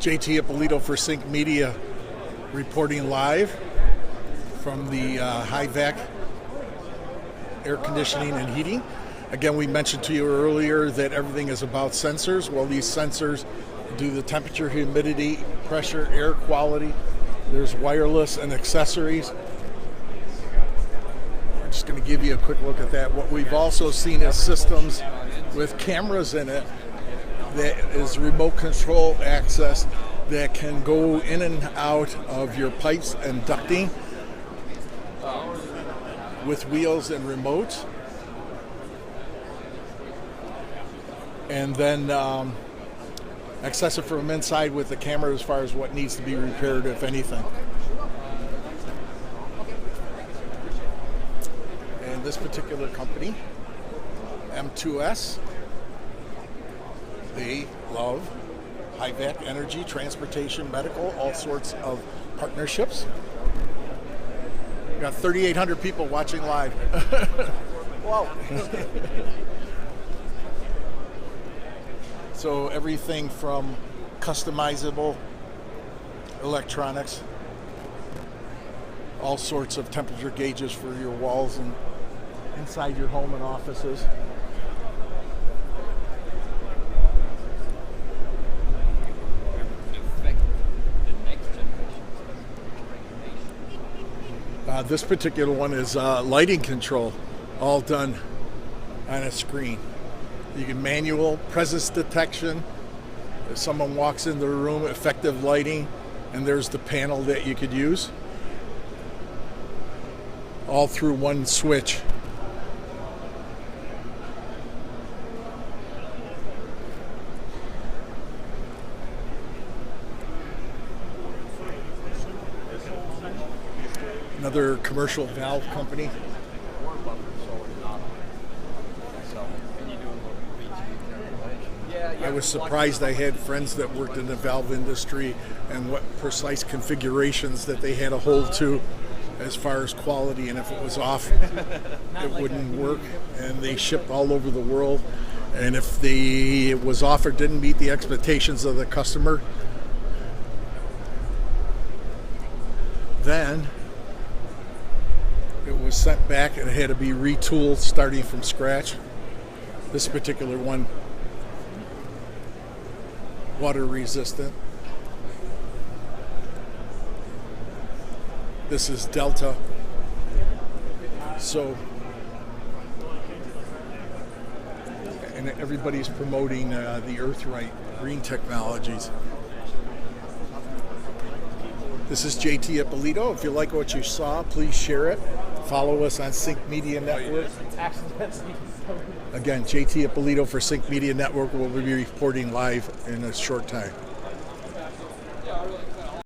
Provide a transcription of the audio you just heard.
JT Ippolito for Sync Media, reporting live from the HVAC air conditioning and heating. Again, we mentioned to you earlier that everything is about sensors. Well, these sensors do the temperature, humidity, pressure, air quality. There's wireless and accessories. We're just going to give you a quick look at that. What we've also seen is systems with cameras in it that is remote control access that can go in and out of your pipes and ducting with wheels and remotes. And then access it from inside with the camera as far as what needs to be repaired, if anything. And this particular company, M2S, they love HVAC, energy, transportation, medical, all sorts of partnerships. We got 3,800 people watching live. Wow. So everything from customizable electronics, all sorts of temperature gauges for your walls and inside your home and offices. This particular one is lighting control, all done on a screen. You can manual presence detection. If someone walks into the room, effective lighting, and there's the panel that you could use. All through one switch. Another commercial valve company. I was surprised I had friends that worked in the valve industry and what precise configurations that they had to hold to as far as quality, and if it was off, it wouldn't work. And they shipped all over the world, and if it was off or didn't meet the expectations of the customer, then it was sent back and it had to be retooled starting from scratch. This particular one, water resistant. This is Delta. So, and everybody's promoting the Earthright green technologies. This is JT Ippolito. If you like what you saw, please share it. Follow us on Sync Media Network. Again, JT Ippolito for Sync Media Network will be reporting live in a short time.